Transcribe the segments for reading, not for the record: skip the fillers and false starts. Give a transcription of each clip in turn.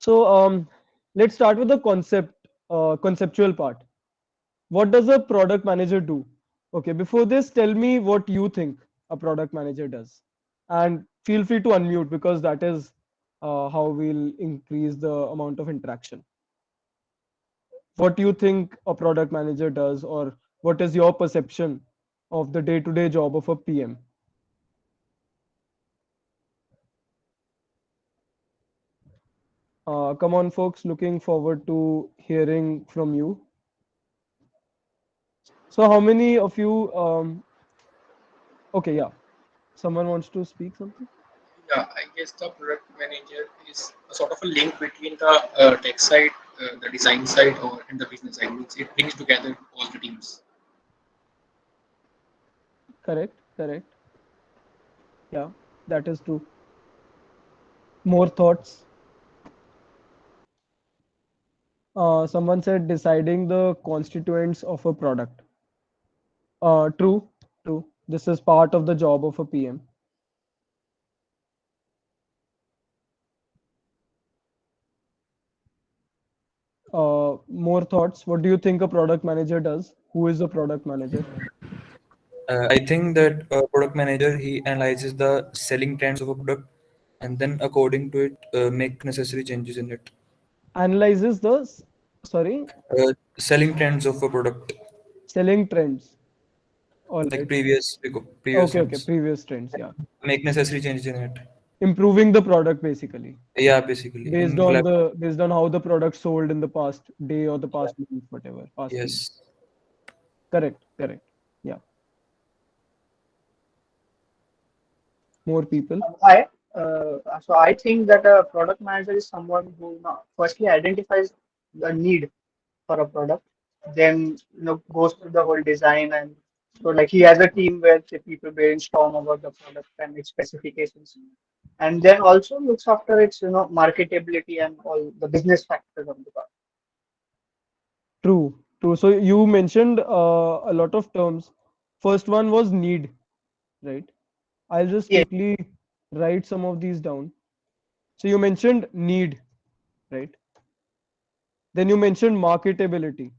So let's start with the conceptual part. What does a product manager do? Okay, before this, tell me what you think a product manager does. And feel free to unmute because that is how we'll increase the amount of interaction. What do you think a product manager does, or what is your perception of the day-to-day job of a PM? Come on, folks, looking forward to hearing from you. So, how many of you? Okay, yeah. Someone wants to speak something? Yeah, I guess the product manager is a sort of a link between the tech side, the design side, or and the business side. Means it brings together all the teams. Correct, correct. Yeah, that is true. More thoughts? Someone said deciding the constituents of a product. True, true. This is part of the job of a PM. More thoughts? What do you think a product manager does? Who is a product manager? I think that a product manager he analyzes the selling trends of a product and then according to it make necessary changes in it. Analyzes the, sorry, Selling trends of a product selling trends. All like right. previous Okay, okay. ones. Previous trends. Yeah. Make necessary changes in it. Improving the product basically Yeah, basically based in on collab. the based on how the product sold in the past day or the past month, whatever, past week. Yes. Correct, correct. Yeah. More people. I think that a product manager is someone who firstly identifies the need for a product, then goes through the whole design, and so like he has a team where the people brainstorm about the product and its specifications, and then also looks after its marketability and all the business factors of the product. True, true. So you mentioned a lot of terms. First one was need, right? I'll just Yes, quickly write some of these down. So you mentioned need, right? Then you mentioned marketability.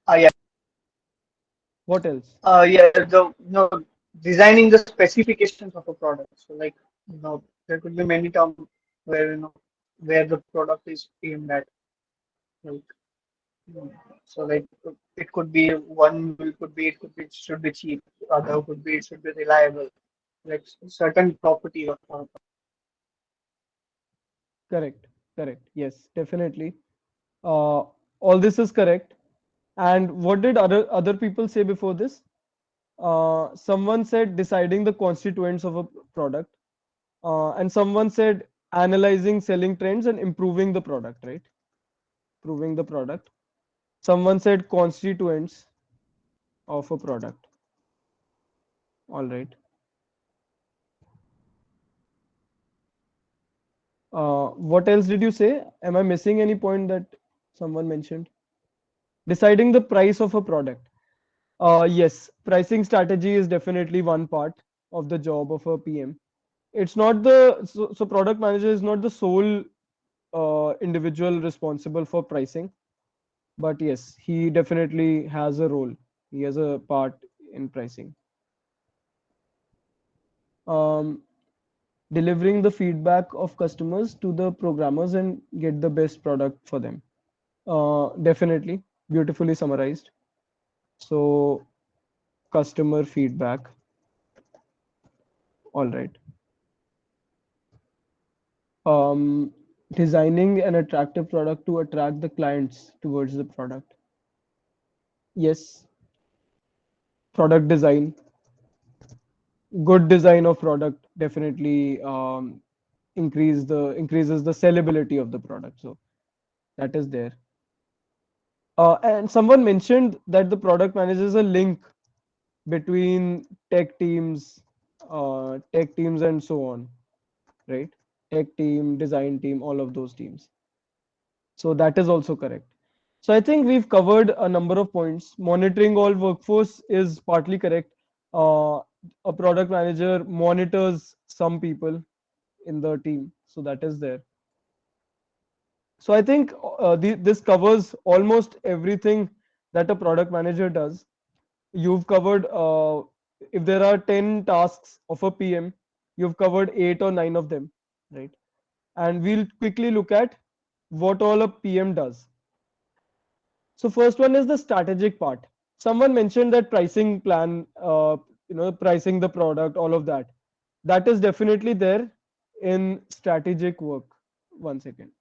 yeah, What else? yeah, the designing the specifications of a product. So like there could be many terms where where the product is aimed at. Like, so like it could be one will could be it could be it should be cheap, other could be it should be reliable. Like certain property of Correct, correct. Yes, definitely. Uh, all this is correct. And what did other people say before this? Someone said deciding the constituents of a product, and someone said analyzing selling trends and improving the product, right? Improving the product. Someone said constituents of a product. All right. What else did you say? Am I missing any point that someone mentioned? Deciding the price of a product. Yes, pricing strategy is definitely one part of the job of a PM. It's not so product manager is not the sole individual responsible for pricing, but yes, he definitely has a role. He has a part in pricing. Um, delivering the feedback of customers to the programmers and get the best product for them. Definitely, beautifully summarized. So, customer feedback. All right. Um, designing an attractive product to attract the clients towards the product. Yes, product design. Good design of product definitely increases the sellability of the product. So that is there. And someone mentioned that the product manager is a link between tech teams and so on, right? Tech team, design team, all of those teams. So that is also correct. So I think we've covered a number of points. Monitoring all workforce is partly correct. Uh, a product manager monitors some people in the team, so that is there. So I think this covers almost everything that a product manager does. You've covered, if there are 10 tasks of a PM, you've covered 8 or 9 of them, right? And we'll quickly look at what all a PM does. So first one is the strategic part. Someone mentioned that pricing plan, pricing the product, all of that. That is definitely there in strategic work. One second.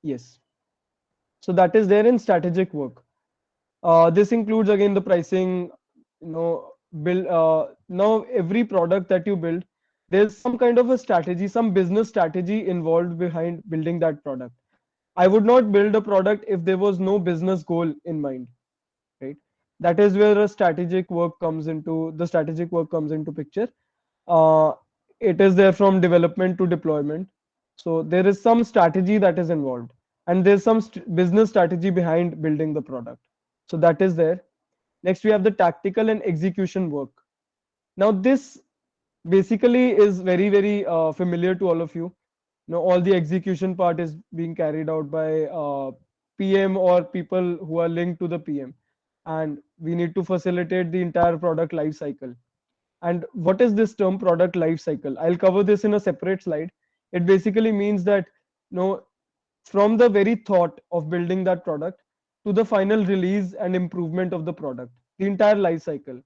Yes. So that is there in strategic work. This includes again the pricing, build. Now every product that you build, there's some kind of a strategy, some business strategy involved behind building that product. I would not build a product if there was no business goal in mind, right? That is where the strategic work comes into picture. Uh, it is there from development to deployment. So there is some strategy that is involved, and there's some business strategy behind building the product. So that is there. Next, we have the tactical and execution work. Now, this basically is very, very familiar to all of you. All the execution part is being carried out by PM or people who are linked to the PM, and we need to facilitate the entire product life cycle. And what is this term product life cycle? I'll cover this in a separate slide. It basically means that, from the very thought of building that product to the final release and improvement of the product, the entire life cycle.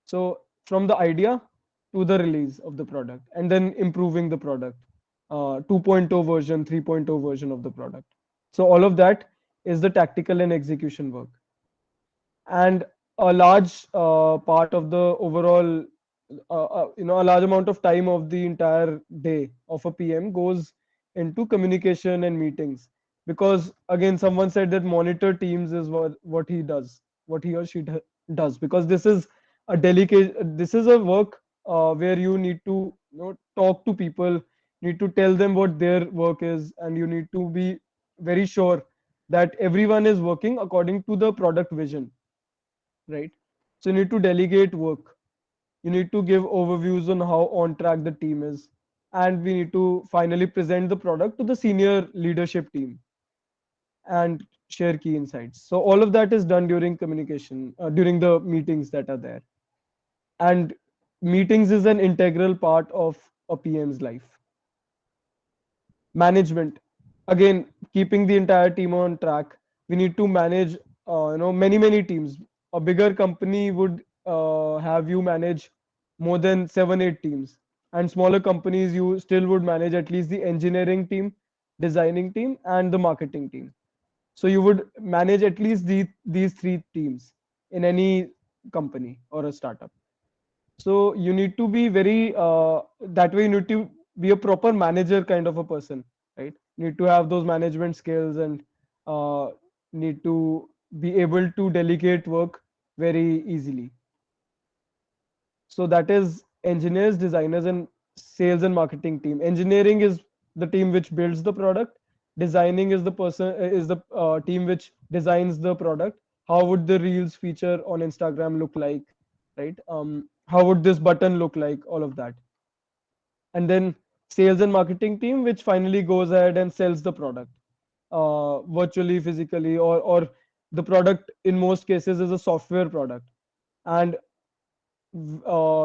So from the idea to the release of the product, and then improving the product, 2.0 version, 3.0 version of the product. So all of that is the tactical and execution work. And a large part of the overall, a large amount of time of the entire day of a PM goes into communication and meetings. Because again, someone said that monitor teams is what he does, what he or she does. Because this is a work where you need to, talk to people, need to tell them what their work is, and you need to be very sure that everyone is working according to the product vision, right? So you need to delegate work. You need to give overviews on how on track the team is. And we need to finally present the product to the senior leadership team and share key insights. So all of that is done during communication, during the meetings that are there. And meetings is an integral part of a PM's life. Management, again, keeping the entire team on track. We need to manage, many teams. A bigger company would have you manage more than 7 8 teams, and smaller companies you still would manage at least the engineering team, designing team, and the marketing team. So you would manage at least these 3 teams in any company or a startup. So you need to be very, that way you need to be a proper manager kind of a person, right? Need to have those management skills, and uh, need to be able to delegate work very easily. So that is engineers, designers, and sales and marketing team. Engineering is the team which builds the product. Designing is the team which designs the product. How would the reels feature on Instagram look like, right? How would this button look like? All of that. And then sales and marketing team, which finally goes ahead and sells the product, virtually, physically, or the product in most cases is a software product. And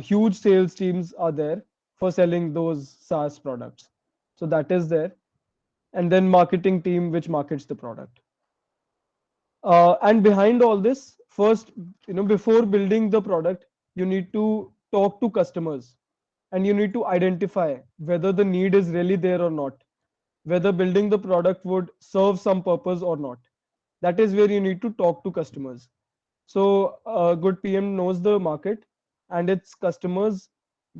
huge sales teams are there for selling those SaaS products. So that is there. And then marketing team, which markets the product. And behind all this, first, before building the product, you need to talk to customers, and you need to identify whether the need is really there or not, whether building the product would serve some purpose or not. That is where you need to talk to customers. So a good PM knows the market and its customers,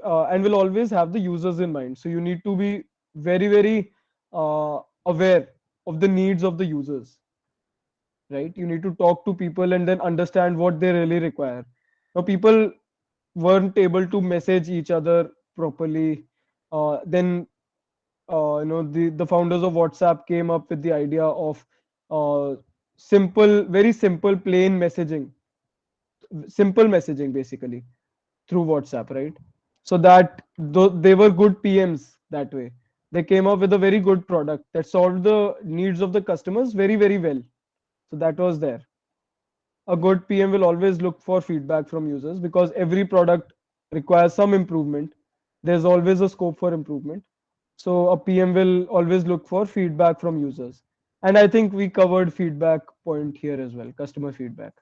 and will always have the users in mind. So you need to be very, very aware of the needs of the users, right? You need to talk to people and then understand what they really require. Now, people weren't able to message each other properly. Then, the founders of WhatsApp came up with the idea of uh, very simple, plain messaging, simple messaging basically through WhatsApp, right? So that they were good PMs that way. They came up with a very good product that solved the needs of the customers very, very well. So that was there. A good PM will always look for feedback from users because every product requires some improvement. There's always a scope for improvement. So a PM will always look for feedback from users. And I think we covered feedback point here as well, customer feedback.